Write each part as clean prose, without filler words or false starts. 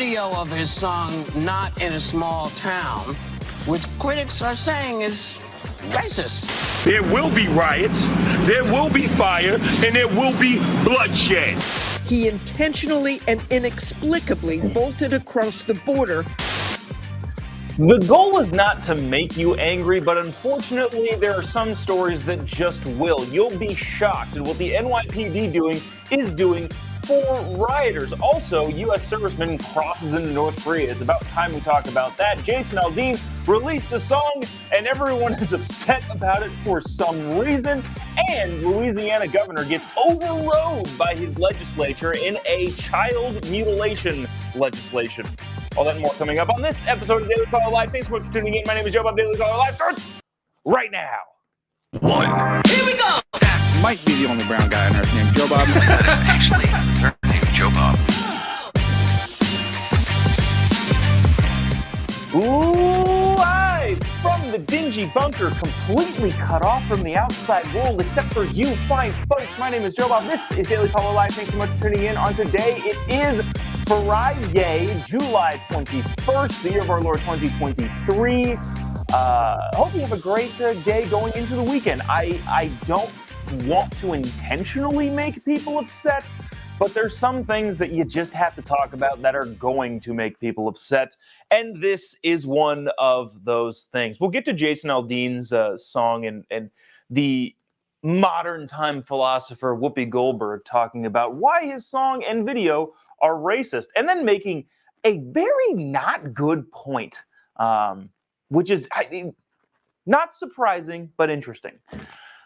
video of his song, Not in a Small Town, which critics are saying is racist. There will be riots, there will be fire, and there will be bloodshed. He intentionally and inexplicably bolted across the border. The goal is not to make you angry, but unfortunately, there are some stories that just will. You'll be shocked at what the NYPD is doing for rioters. Also, U.S. serviceman crosses into North Korea. It's about time we talk about that. Jason Aldean released a song, and everyone is upset about it for some reason. And Louisiana governor gets overrode by his legislature in a child mutilation legislation. All that and more coming up on this episode of Daily Caller Live. Thanks so much for tuning in. My name is Jobob. Daily Caller Live starts right now. Here we go! That might be the only brown guy on earth named Jobob. That is actually her name, Jobob. Live from the dingy bunker, completely cut off from the outside world, except for you fine folks. My name is Jobob. This is Daily Caller Live. Thanks so much for tuning in on today. It is Friday, July 21st, the year of our Lord 2023. Hope you have a great day going into the weekend. I don't want to intentionally make people upset, but there's some things that you just have to talk about that are going to make people upset, and this is one of those things. We'll get to Jason Aldean's song and the modern time philosopher Whoopi Goldberg talking about why his song and video are racist, and then making a very not good point, which is not surprising, but interesting.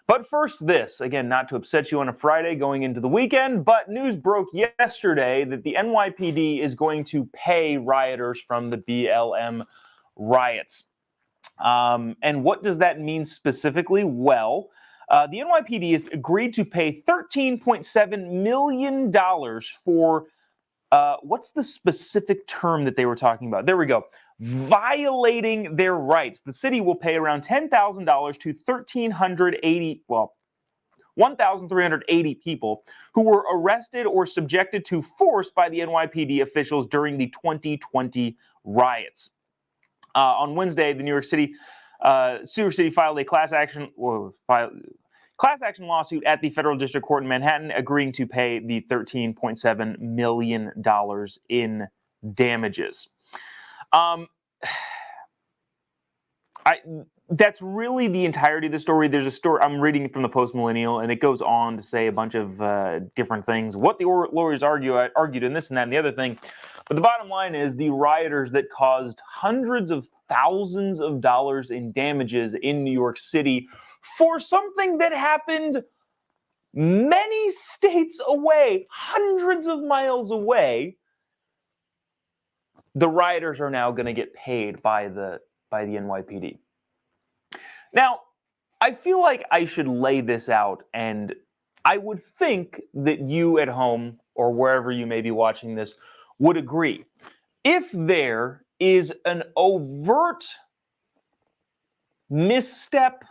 But first this, again, not to upset you on a Friday going into the weekend, but news broke yesterday that the NYPD is going to pay rioters from the BLM riots. And what does that mean specifically? Well, the NYPD has agreed to pay $13.7 million for what's the specific term that they were talking about? There we go. Violating their rights. The city will pay around $10,000 to 1,380 people who were arrested or subjected to force by the NYPD officials during the 2020 riots. On Wednesday, the New York City filed a class action lawsuit at the federal district court in Manhattan, agreeing to pay the $13.7 million in damages. That's really the entirety of the story. There's a story I'm reading from the Post Millennial, and it goes on to say a bunch of different things. What the lawyers argued, and this and that and the other thing. But the bottom line is the rioters that caused hundreds of thousands of dollars in damages in New York City for something that happened many states away, hundreds of miles away, the rioters are now going to get paid by the NYPD. Now, I feel like I should lay this out, and I would think that you at home or wherever you may be watching this would agree. If there is an overt misstep,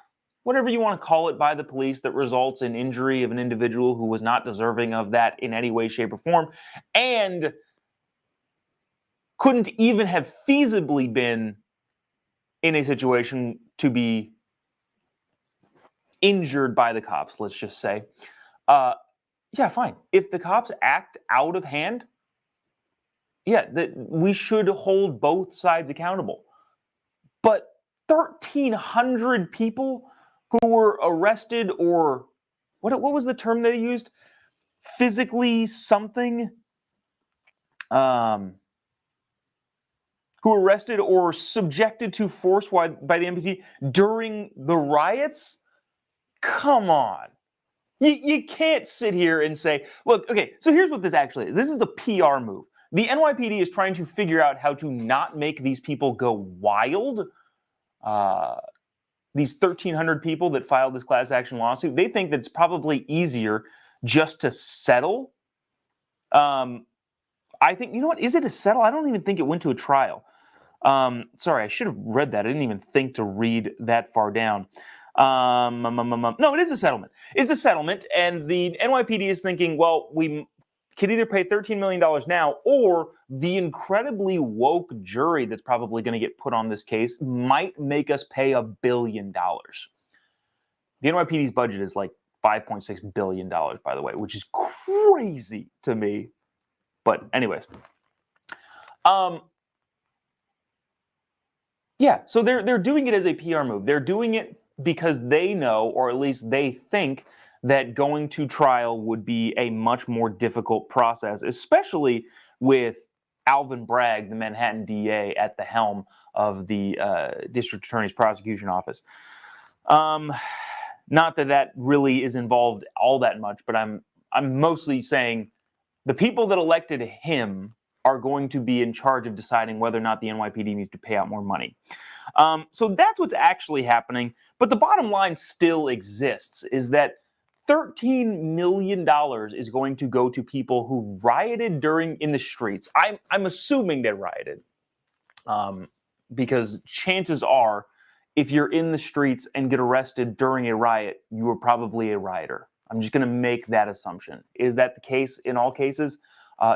whatever you want to call it, by the police that results in injury of an individual who was not deserving of that in any way, shape, or form, and couldn't even have feasibly been in a situation to be injured by the cops, let's just say. Yeah, fine. If the cops act out of hand, yeah, we should hold both sides accountable. But 1,300 people who were arrested, or what was the term they used? Physically something? Who were arrested or subjected to force by the NYPD during the riots? Come on. You can't sit here and say, look, okay, so here's what this actually is. This is a PR move. The NYPD is trying to figure out how to not make these people go wild. These 1,300 people that filed this class action lawsuit, they think that it's probably easier just to settle. I think, you know what, is it a settle? I don't even think it went to a trial. Sorry, I should have read that. I didn't even think to read that far down. No, it is a settlement. It's a settlement, and the NYPD is thinking, well, we could either pay $13 million now, or the incredibly woke jury that's probably going to get put on this case might make us pay $1 billion. The NYPD's budget is like $5.6 billion, by the way, which is crazy to me. But anyways. Yeah, so they're doing it as a PR move. They're doing it because they know, or at least they think, that going to trial would be a much more difficult process, especially with Alvin Bragg, the Manhattan DA, at the helm of the District Attorney's Prosecution Office. Not that that really is involved all that much, but I'm mostly saying the people that elected him are going to be in charge of deciding whether or not the NYPD needs to pay out more money. So that's what's actually happening. But the bottom line still exists, is that $13 million is going to go to people who rioted in the streets. I'm assuming they rioted, because chances are, if you're in the streets and get arrested during a riot, you were probably a rioter. I'm just going to make that assumption. Is that the case in all cases?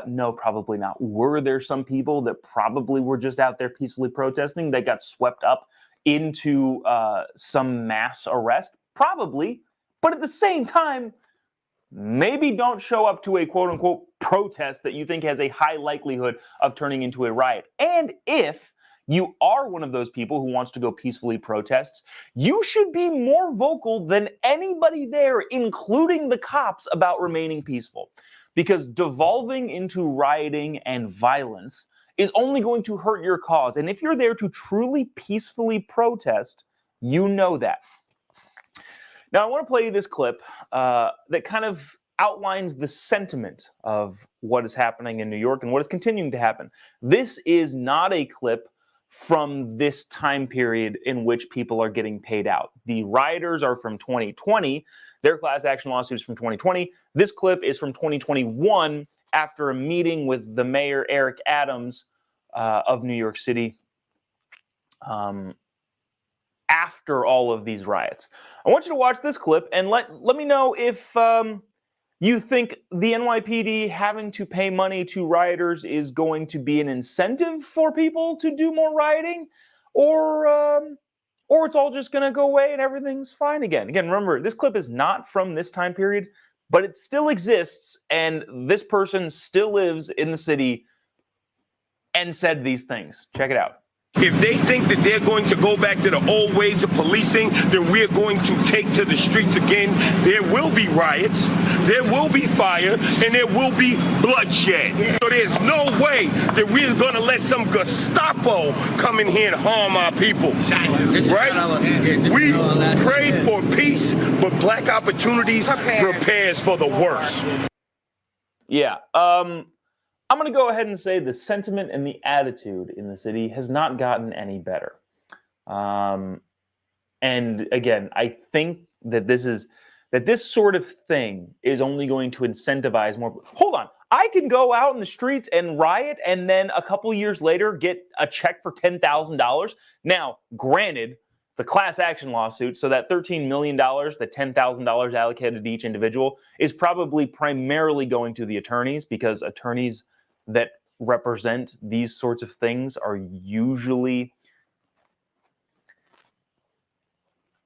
No, probably not. Were there some people that probably were just out there peacefully protesting that got swept up into some mass arrest? Probably. But at the same time, maybe don't show up to a quote-unquote protest that you think has a high likelihood of turning into a riot. And if you are one of those people who wants to go peacefully protest, you should be more vocal than anybody there, including the cops, about remaining peaceful. Because devolving into rioting and violence is only going to hurt your cause. And if you're there to truly peacefully protest, you know that. Now, I want to play you this clip that kind of outlines the sentiment of what is happening in New York and what is continuing to happen. This is not a clip from this time period in which people are getting paid out. The rioters are from 2020. Their class action lawsuit is from 2020. This clip is from 2021 after a meeting with the mayor, Eric Adams, of New York City, after all of these riots. I want you to watch this clip and let me know if you think the NYPD having to pay money to rioters is going to be an incentive for people to do more rioting, or it's all just going to go away and everything's fine again. Again, remember, this clip is not from this time period, but it still exists, and this person still lives in the city and said these things. Check it out. If they think that they're going to go back to the old ways of policing, then we're going to take to the streets again. There will be riots, there will be fire, and there will be bloodshed. So there's no way that we're going to let some Gestapo come in here and harm our people. Right? We pray for peace, but black opportunities prepares for the worst. Yeah. I'm going to go ahead and say the sentiment and the attitude in the city has not gotten any better. And again, I think that this sort of thing is only going to incentivize more. Hold on. I can go out in the streets and riot and then a couple years later get a check for $10,000. Now, granted, it's a class action lawsuit, so that $13 million, the $10,000 allocated to each individual, is probably primarily going to the attorneys, because attorneys that represent these sorts of things are usually,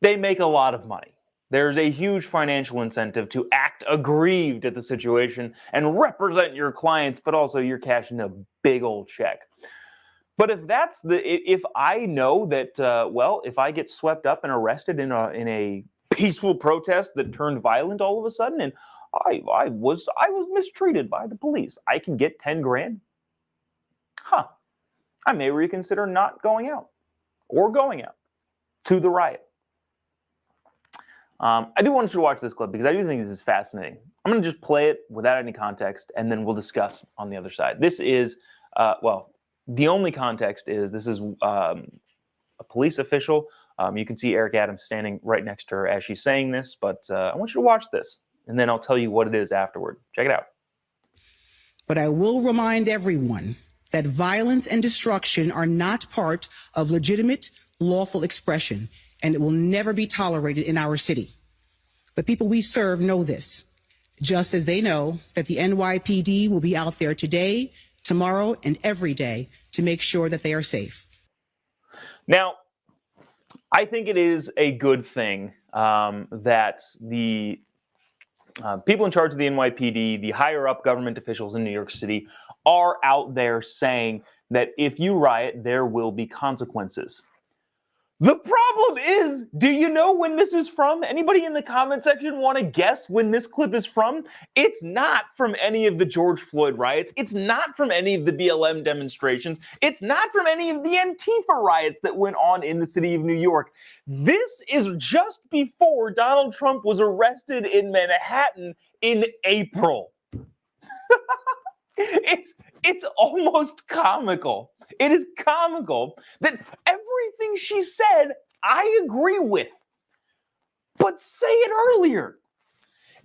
they make a lot of money. There's a huge financial incentive to act aggrieved at the situation and represent your clients, but also you're cashing a big old check. But if I know that, well, if I get swept up and arrested in a peaceful protest that turned violent all of a sudden, and I was mistreated by the police, I can get 10 grand. I may reconsider not going out or going out to the riot. I do want you to watch this clip because I do think this is fascinating. I'm going to just play it without any context, and then we'll discuss on the other side. This is, the only context is this is a police official. You can see Eric Adams standing right next to her as she's saying this, but I want you to watch this, and then I'll tell you what it is afterward. Check it out. But I will remind everyone that violence and destruction are not part of legitimate, lawful expression, and it will never be tolerated in our city. The people we serve know this. just as they know that the NYPD will be out there today, tomorrow, and every day to make sure that they are safe. Now, I think it is a good thing that the people in charge of the NYPD, the higher up government officials in New York City, are out there saying that if you riot, there will be consequences. The problem is, do you know when this is from? Anybody in the comment section want to guess when this clip is from? It's not from any of the George Floyd riots. It's not from any of the BLM demonstrations. It's not from any of the Antifa riots that went on in the city of New York. This is just before Donald Trump was arrested in Manhattan in April. It's almost comical. It is comical that everything she said, I agree with. But say it earlier.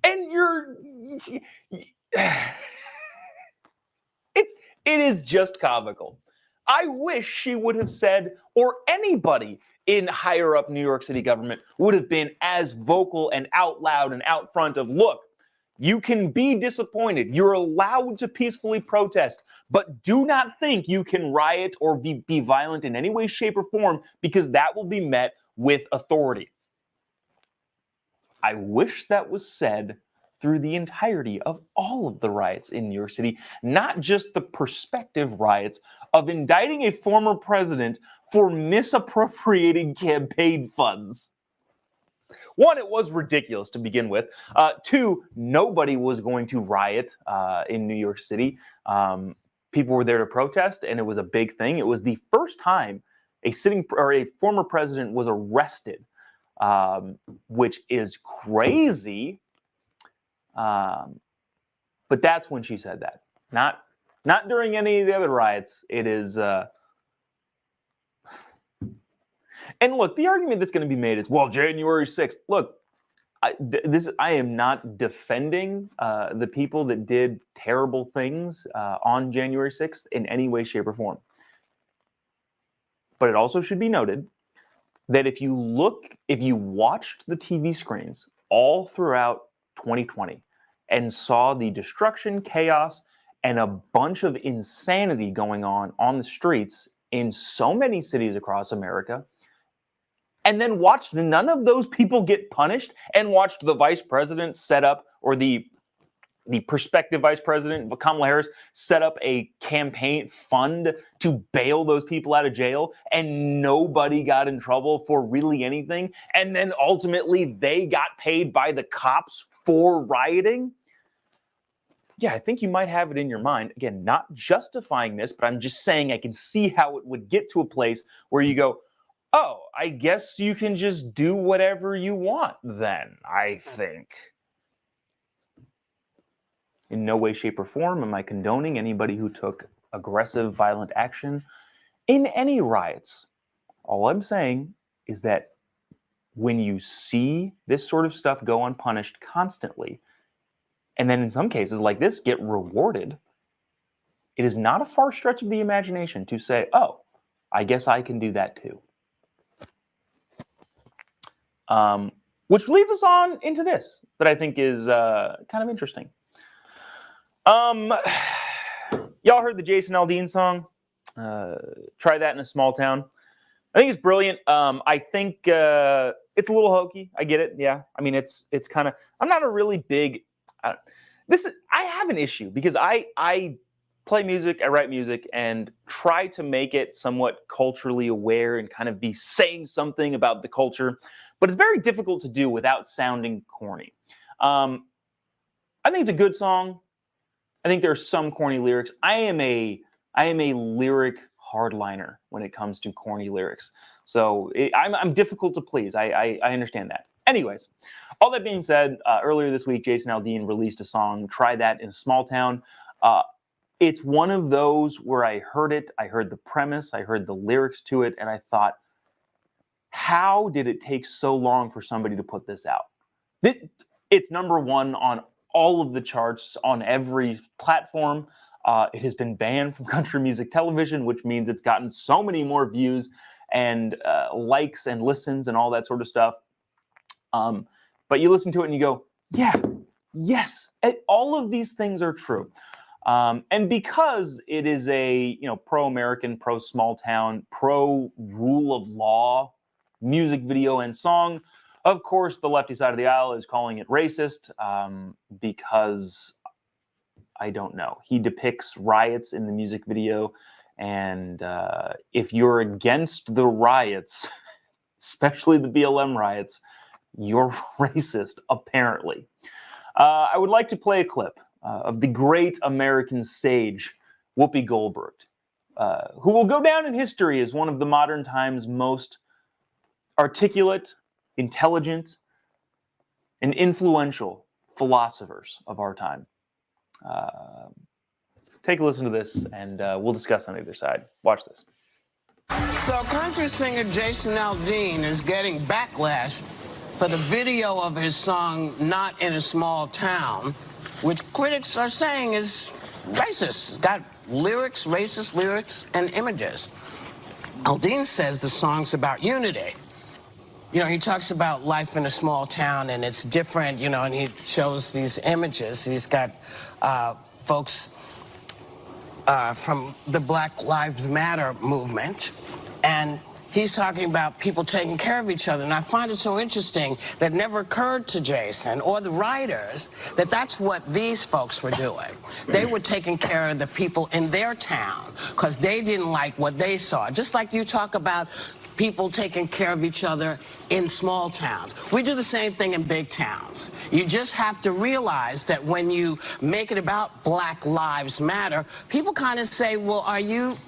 And it is just comical. I wish she would have said, or anybody in higher up New York City government would have been as vocal and out loud and out front of, look, you can be disappointed. You're allowed to peacefully protest, but do not think you can riot or be violent in any way, shape, or form, because that will be met with authority. I wish that was said through the entirety of all of the riots in New York City, not just the prospective riots of indicting a former president for misappropriating campaign funds. One, it was ridiculous to begin with. Two, nobody was going to riot in New York City. People were there to protest, and it was a big thing. It was the first time a former president was arrested, which is crazy. But that's when she said that. Not during any of the other riots. It is. And look, the argument that's going to be made is, well, January 6th. Look, I am not defending the people that did terrible things on January 6th in any way, shape, or form. But it also should be noted that if you watched the TV screens all throughout 2020 and saw the destruction, chaos, and a bunch of insanity going on the streets in so many cities across America, and then watched none of those people get punished, and watched the vice president set up, or the prospective vice president, Kamala Harris, set up a campaign fund to bail those people out of jail, and nobody got in trouble for really anything, and then ultimately they got paid by the cops for rioting. Yeah, I think you might have it in your mind. Again, not justifying this, but I'm just saying I can see how it would get to a place where you go, oh, I guess you can just do whatever you want then, I think. In no way, shape, or form am I condoning anybody who took aggressive, violent action in any riots. All I'm saying is that when you see this sort of stuff go unpunished constantly, and then in some cases like this get rewarded, it is not a far stretch of the imagination to say, oh, I guess I can do that too. Which leads us on into this that I think is kind of interesting. Y'all heard the Jason Aldean song? Try That in a Small Town. I think it's brilliant. I think it's a little hokey. I get it. Yeah. I mean, it's kind of. I'm not a really big. I have an issue because I play music, I write music, and try to make it somewhat culturally aware and kind of be saying something about the culture. But it's very difficult to do without sounding corny. I think it's a good song. I think there are some corny lyrics. I am a lyric hardliner when it comes to corny lyrics. So I'm difficult to please. I understand that. Anyways, all that being said, earlier this week, Jason Aldean released a song, Try That in a Small Town. It's one of those where I heard it, I heard the premise, I heard the lyrics to it, and I thought, how did it take so long for somebody to put this out? It's number one on all of the charts on every platform. It has been banned from country music television, which means it's gotten so many more views and likes and listens and all that sort of stuff. But you listen to it and you go, yeah, Yes, all of these things are true. And because it is a pro-American, pro-small town, pro-rule of law music video and song, of course the lefty side of the aisle is calling it racist because I don't know. He depicts riots in the music video, and if you're against the riots, especially the BLM riots, you're racist, apparently. I would like to play a clip of the great American sage, Whoopi Goldberg, who will go down in history as one of the modern time's most articulate, intelligent, and influential philosophers of our time. Take a listen to this, and we'll discuss on the other side. Watch this. So country singer Jason Aldean is getting backlash for the video of his song Not in a Small Town, which critics are saying is racist. It's got lyrics, racist lyrics, and images. Aldean says the song's about unity. You know, he talks about life in a small town and it's different, you know, and he shows these images. He's got folks from the Black Lives Matter movement, and he's talking about people taking care of each other. And I find it so interesting that never occurred to Jason or the writers that that's what these folks were doing. They were taking care of the people in their town because they didn't like what they saw. Just like you talk about people taking care of each other in small towns. We do the same thing in big towns. You just have to realize that when you make it about Black Lives Matter, people kind of say, well, are you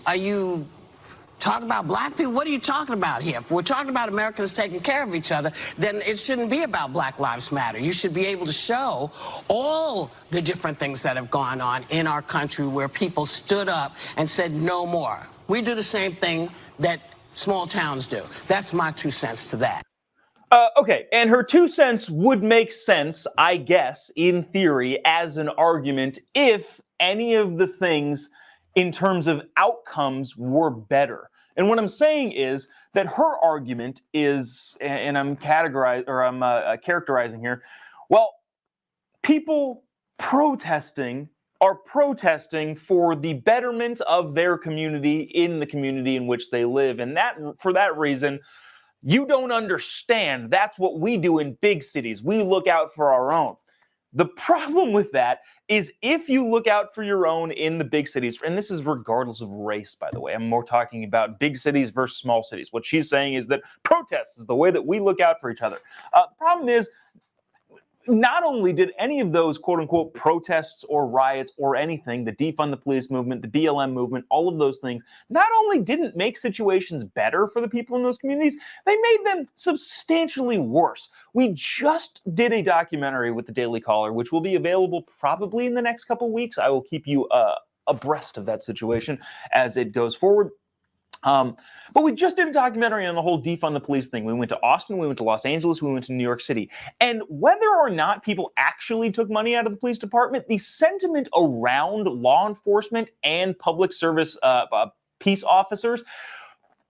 talking about black people? What are you talking about here? If we're talking about Americans taking care of each other, then it shouldn't be about Black Lives Matter. You should be able to show all the different things that have gone on in our country where people stood up and said no more. We do the same thing that small towns do. That's my 2 cents to that. Okay, and her 2 cents would make sense, I guess, in theory, as an argument if any of the things in terms of outcomes were better. And what I'm saying is that her argument is, and I'm characterizing here, well, people protesting are protesting for the betterment of their community in the community in which they live. And that, for that reason, you don't understand. That's what we do in big cities. We look out for our own. The problem with that is if you look out for your own in the big cities, and this is regardless of race, by the way, I'm more talking about big cities versus small cities. What she's saying is that protests is the way that we look out for each other. The problem is, not only did any of those quote-unquote protests or riots or anything, the defund the police movement, the BLM movement, all of those things, not only didn't make situations better for the people in those communities, they made them substantially worse. We just did a documentary with the Daily Caller, which will be available probably in the next couple weeks. I will keep you abreast of that situation as it goes forward. But we just did a documentary on the whole defund the police thing. We went to Austin, we went to Los Angeles, we went to New York City. And whether or not people actually took money out of the police department, the sentiment around law enforcement and public service peace officers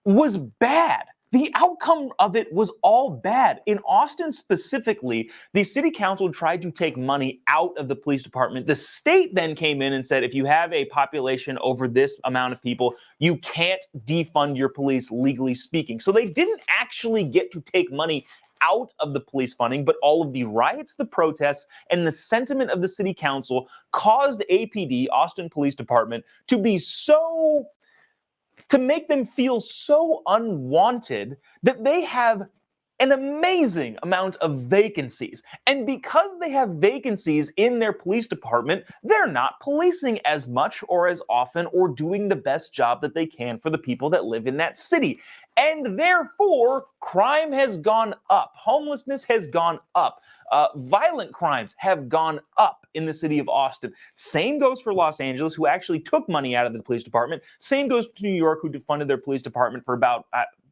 was bad. The outcome of it was all bad. In Austin specifically, the city council tried to take money out of the police department. The state then came in and said, if you have a population over this amount of people, you can't defund your police, legally speaking. So they didn't actually get to take money out of the police funding, but all of the riots, the protests, and the sentiment of the city council caused APD, Austin Police Department, to make them feel so unwanted that they have an amazing amount of vacancies. And because they have vacancies in their police department, they're not policing as much or as often or doing the best job that they can for the people that live in that city. And therefore, crime has gone up. Homelessness has gone up. Violent crimes have gone up in the city of Austin. Same goes for Los Angeles, who actually took money out of the police department. Same goes to New York, who defunded their police department for about,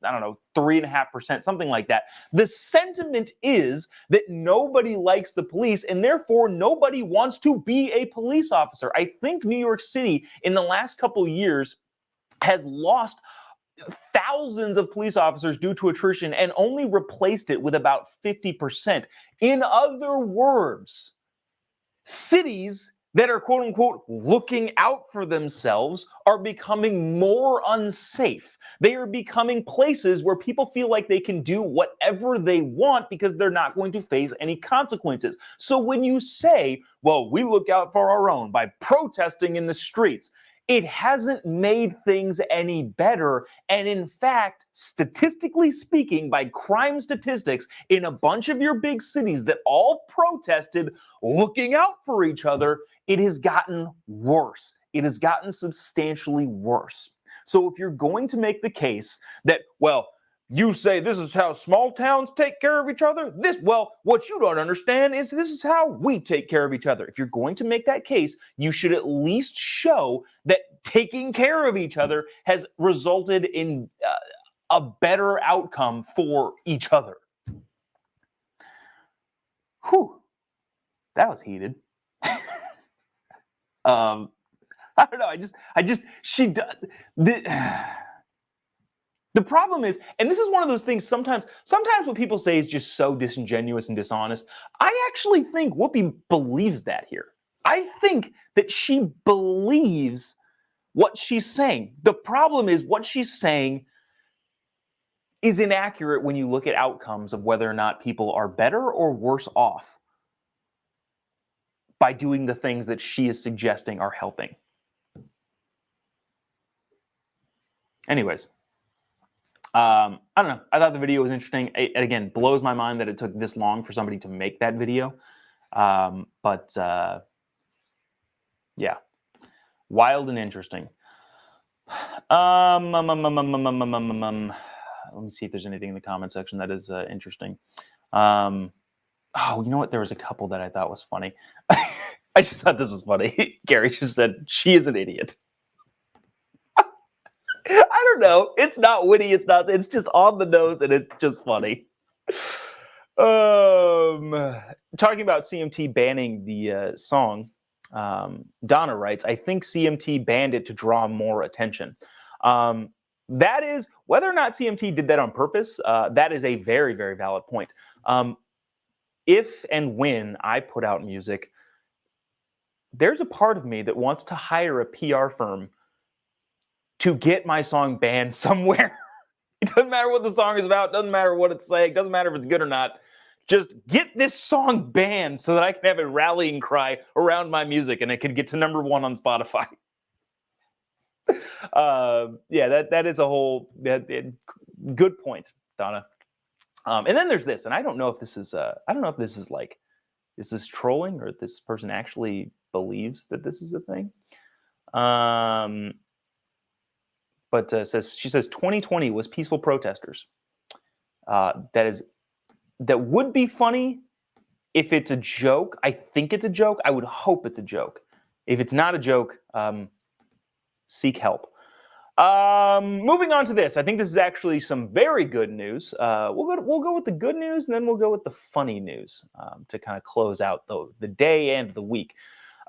3.5%, something like that. The sentiment is that nobody likes the police, and therefore nobody wants to be a police officer. I think New York City, in the last couple of years, has lost thousands of police officers due to attrition and only replaced it with about 50%. In other words, cities that are quote unquote looking out for themselves are becoming more unsafe. They are becoming places where people feel like they can do whatever they want because they're not going to face any consequences. So when you say, well, we look out for our own by protesting in the streets, it hasn't made things any better. And in fact, statistically speaking, by crime statistics, in a bunch of your big cities that all protested looking out for each other, it has gotten worse. It has gotten substantially worse. So if you're going to make the case that, well, you say this is how small towns take care of each other, what you don't understand is this is how we take care of each other. If you're going to make that case, you should at least show that taking care of each other has resulted in a better outcome for each other. Whew, that was heated. I don't know. She does. The problem is, and this is one of those things sometimes what people say is just so disingenuous and dishonest. I actually think Whoopi believes that here. I think that she believes what she's saying. The problem is what she's saying is inaccurate when you look at outcomes of whether or not people are better or worse off by doing the things that she is suggesting are helping. Anyways. I don't know. I thought the video was interesting. It again blows my mind that it took this long for somebody to make that video. Yeah, wild and interesting. Let me see if there's anything in the comment section that is interesting. Oh, you know what? There was a couple that I thought was funny. I just thought this was funny. Gary just said, she is an idiot. I don't know. It's not witty. It's just on the nose and it's just funny. Talking about CMT banning the song, Donna writes, I think CMT banned it to draw more attention. That is, whether or not CMT did that on purpose, that is a very, very valid point. If and when I put out music, there's a part of me that wants to hire a PR firm to get my song banned somewhere. It doesn't matter what the song is about, doesn't matter what it's saying, doesn't matter if it's good or not. Just get this song banned so that I can have a rallying cry around my music and it can get to #1 on Spotify. Yeah, that is a whole good point, Donna. And then there's this, and I don't know if this is like, is this trolling or if this person actually believes that this is a thing? But she says 2020 was peaceful protesters. That would be funny if it's a joke. I think it's a joke. I would hope it's a joke. If it's not a joke, seek help. Moving on to this. I think this is actually some very good news. We'll go with the good news, and then we'll go with the funny news to kind of close out the day and the week.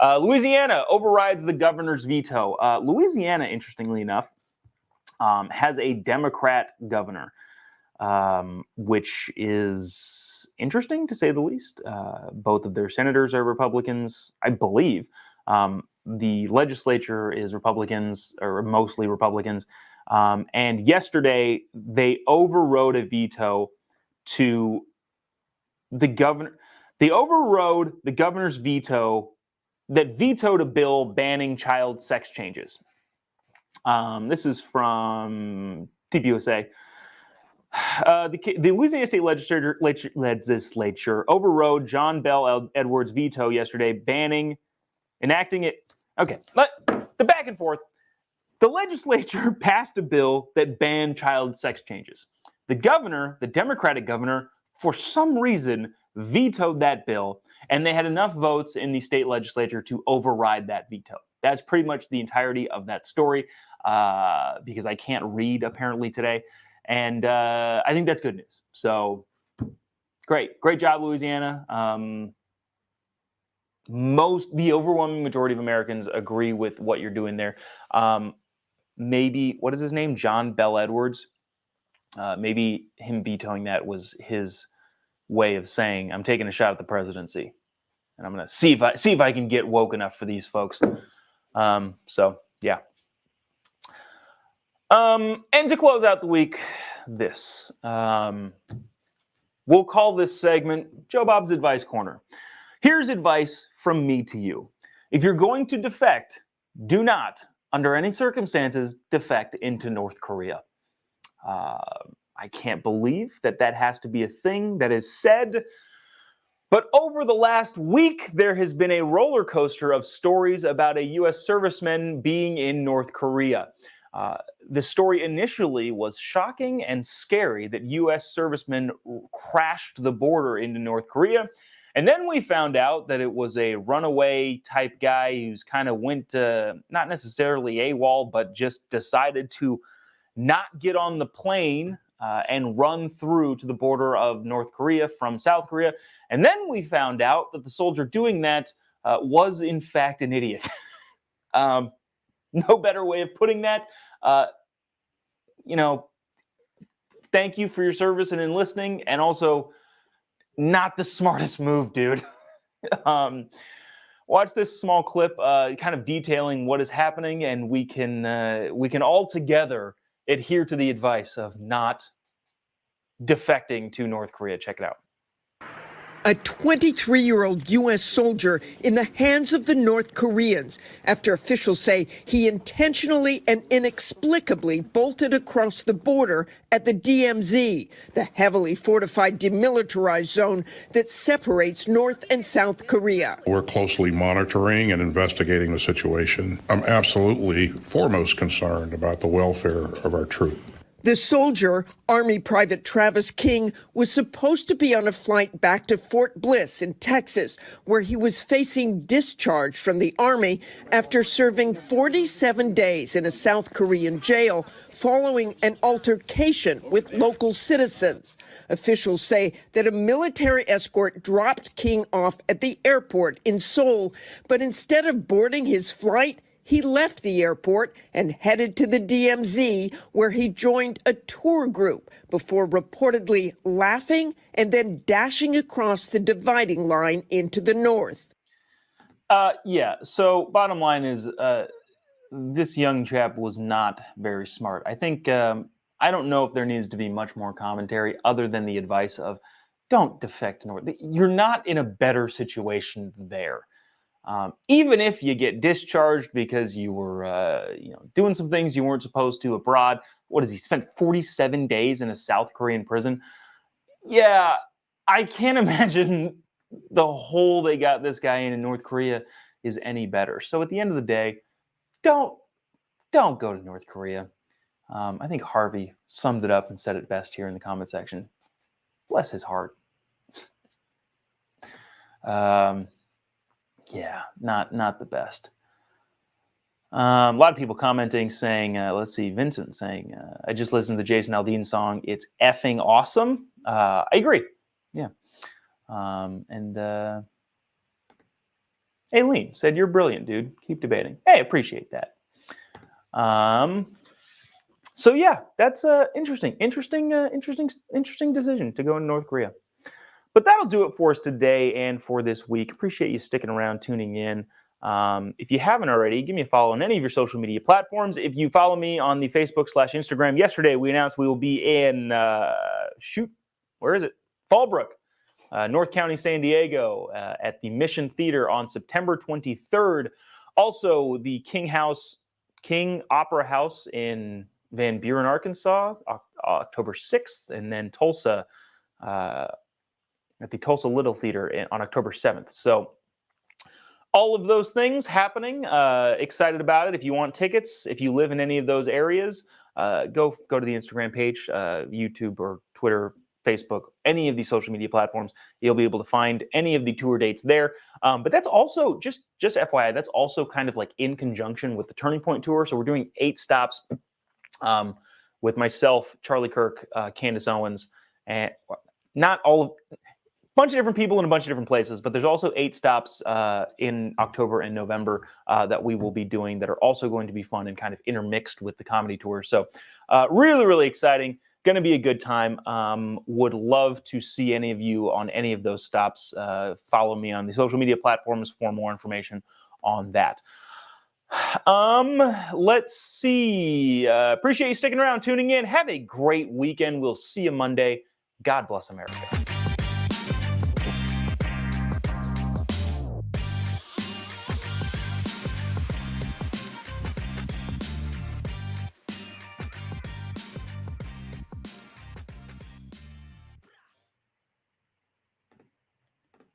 Louisiana overrides the governor's veto. Louisiana, interestingly enough, has a Democrat governor, which is interesting to say the least. Both of their senators are Republicans, I believe. The legislature is Republicans, or mostly Republicans. And yesterday, they overrode a veto to the governor. They overrode the governor's veto that vetoed a bill banning child sex changes. This is from TPUSA. The Louisiana State Legislature overrode John Bel Edwards' veto yesterday, enacting it. Okay, the back and forth. The legislature passed a bill that banned child sex changes. The governor, the Democratic governor, for some reason vetoed that bill, and they had enough votes in the state legislature to override that veto. That's pretty much the entirety of that story, because I can't read apparently today. And I think that's good news. So great job, Louisiana. The overwhelming majority of Americans agree with what you're doing there. Maybe, what is his name? John Bel Edwards. Maybe him vetoing that was his way of saying, I'm taking a shot at the presidency. and I'm gonna see if I can get woke enough for these folks. So yeah. And to close out the week, this we'll call this segment Jobob's Advice Corner. Here's advice from me to you: if you're going to defect, do not, under any circumstances, defect into North Korea. I can't believe that has to be a thing that is said. But over the last week, there has been a roller coaster of stories about a U.S. serviceman being in North Korea. The story initially was shocking and scary that U.S. servicemen crashed the border into North Korea. And then we found out that it was a runaway type guy who's kind of went not necessarily AWOL, but just decided to not get on the plane and run through to the border of North Korea from South Korea. And then we found out that the soldier doing that was in fact an idiot. No better way of putting that. Thank you for your service and enlisting, and also not the smartest move, dude. Watch this small clip kind of detailing what is happening, and we can all together adhere to the advice of not defecting to North Korea. Check it out. A 23-year-old U.S. soldier in the hands of the North Koreans after officials say he intentionally and inexplicably bolted across the border at the DMZ, the heavily fortified demilitarized zone that separates North and South Korea. We're closely monitoring and investigating the situation. I'm absolutely foremost concerned about the welfare of our troops. The soldier, Army Private Travis King, was supposed to be on a flight back to Fort Bliss in Texas, where he was facing discharge from the Army after serving 47 days in a South Korean jail following an altercation with local citizens. Officials say that a military escort dropped King off at the airport in Seoul, but instead of boarding his flight, he left the airport and headed to the DMZ, where he joined a tour group before reportedly laughing and then dashing across the dividing line into the north. Yeah, so bottom line is this young chap was not very smart. I think, I don't know if there needs to be much more commentary other than the advice of don't defect north. You're not in a better situation there. Even if you get discharged because you were, doing some things you weren't supposed to abroad. What is he spent 47 days in a South Korean prison? Yeah, I can't imagine the hole they got this guy in North Korea is any better. So at the end of the day, don't go to North Korea. I think Harvey summed it up and said it best here in the comment section. Bless his heart. Yeah, not the best. A lot of people commenting saying, let's see, Vincent saying, I just listened to the Jason Aldean song. It's effing awesome. I agree. Yeah. Aileen said, you're brilliant, dude. Keep debating. Hey, appreciate that. So yeah, that's interesting decision to go in North Korea. But that'll do it for us today and for this week. Appreciate you sticking around, tuning in. If you haven't already, give me a follow on any of your social media platforms. If you follow me on the Facebook/Instagram, yesterday we announced we will be in, where is it? Fallbrook, North County, San Diego, at the Mission Theater on September 23rd. Also, the King Opera House in Van Buren, Arkansas, October 6th, and then Tulsa, at the Tulsa Little Theater on October 7th. So all of those things happening. Excited about it. If you want tickets, if you live in any of those areas, go to the Instagram page, YouTube or Twitter, Facebook, any of these social media platforms. You'll be able to find any of the tour dates there. But that's also, just FYI, that's also kind of like in conjunction with the Turning Point Tour. So we're doing 8 stops with myself, Charlie Kirk, Candace Owens, and not all of... bunch of different people in a bunch of different places, but there's also 8 stops in October and November that we will be doing that are also going to be fun and kind of intermixed with the comedy tour. So really, really exciting. going to be a good time. Would love to see any of you on any of those stops. Follow me on the social media platforms for more information on that. Let's see. Appreciate you sticking around, tuning in. Have a great weekend. We'll see you Monday. God bless America.